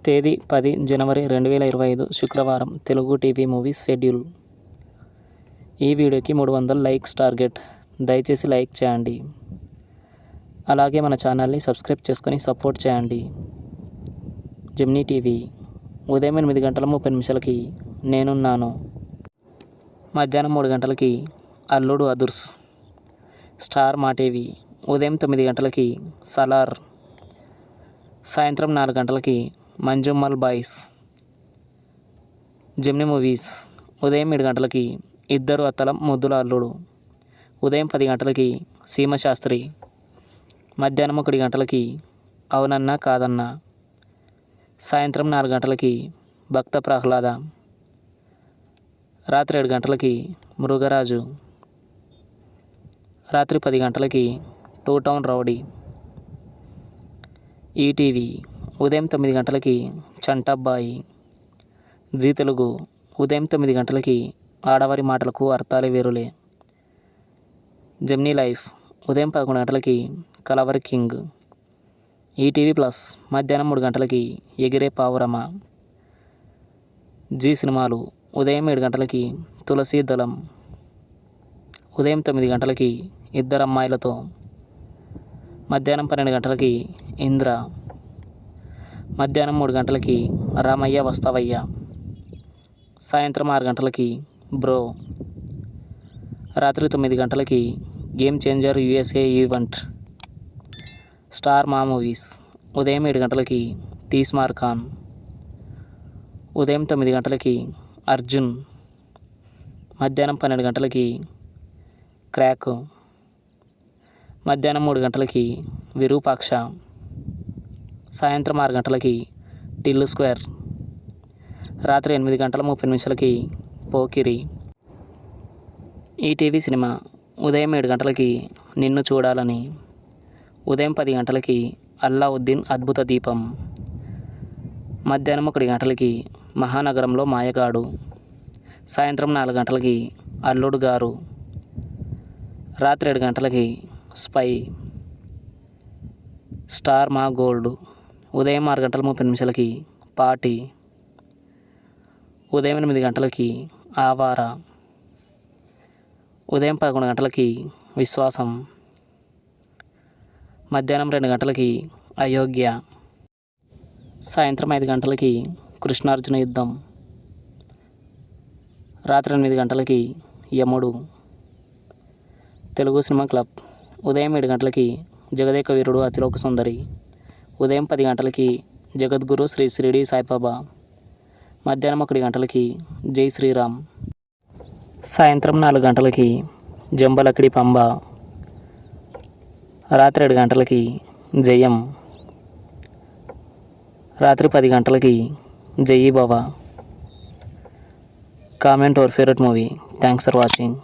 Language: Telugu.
తేదీ 10 జనవరి 2025 శుక్రవారం. Telugu TV movies schedule. ఈ వీడియోకి 300 లైక్స్ టార్గెట్. దయచేసి లైక్ చేయండి. అలాగే మన ఛానల్ని సబ్స్క్రైబ్ చేసుకొని సపోర్ట్ చేయండి. జెమినీ టీవీ ఉదయం 8:30 నేనున్నాను. మధ్యాహ్నం 3 అల్లుడు అదుర్స్. స్టార్ మా టీవీ ఉదయం 9 సలార్. సాయంత్రం 4 మంజుమ్మల్ బాయ్స్. జెమినీ మూవీస్ ఉదయం 7 ఇద్దరు అత్తల ముద్దుల అల్లుడు. ఉదయం 10 సీమశాస్త్రి. మధ్యాహ్నం 1 అవునన్నా కాదన్నా. సాయంత్రం 4 భక్త ప్రహ్లాద. రాత్రి 7 మృగరాజు. రాత్రి 10 టూ టౌన్ రౌడీ. ఈటీవీ ఉదయం 9 చంటబ్బాయి. జీ తెలుగు ఉదయం 9 ఆడవారి మాటలకు అర్థాలే వేరులే. జెమినీ లైఫ్ ఉదయం 11 కలవరి కింగ్. ఈటీవీ ప్లస్ మధ్యాహ్నం 3 ఎగిరే పావురమ. జీ సినిమాలు ఉదయం 7 తులసీ దళం. ఉదయం 9 ఇద్దరమ్మాయిలతో. మధ్యాహ్నం 12 ఇంద్ర. మధ్యాహ్నం 3 రామయ్య వస్తావయ్య. సాయంత్రం 6 బ్రో. రాత్రి 9 game changer USA event. Star మా మూవీస్ ఉదయం 7 తీస్మార్ ఖాన్. ఉదయం 9 అర్జున్. మధ్యాహ్నం 12 క్రాక్. మధ్యాహ్నం 3 విరూపాక్ష. సాయంత్రం 6 టిల్లు స్క్వేర్. రాత్రి 8:30 పోకిరి. ఈటీవీ సినిమా ఉదయం 7 నిన్ను చూడాలని. ఉదయం 10 అల్లావుద్దీన్ అద్భుత దీపం. మధ్యాహ్నం 1 మహానగరంలో మాయగాడు. సాయంత్రం 4 అల్లుడు గారు. రాత్రి 7 స్పై. స్టార్ మా గోల్డ్ ఉదయం 6:30 పార్టీ. ఉదయం 8 ఆవార. ఉదయం 11 విశ్వాసం. మధ్యాహ్నం 2 అయోగ్య. సాయంత్రం 5 కృష్ణార్జున యుద్ధం. రాత్రి 8 యముడు. తెలుగు సినిమా క్లబ్ ఉదయం 7 జగదేక వీరుడు అతిలోక సుందరి. ఉదయం 10 జగద్గురు శ్రీ షిరిడి సాయిబాబా. మధ్యాహ్నం 1 జై శ్రీరామ్. సాయంత్రం 4 జంబలకిడి పంబ. రాత్రి 7 జయం. రాత్రి 10 జయీ బాబా. Comment your favourite movie. Thanks for watching.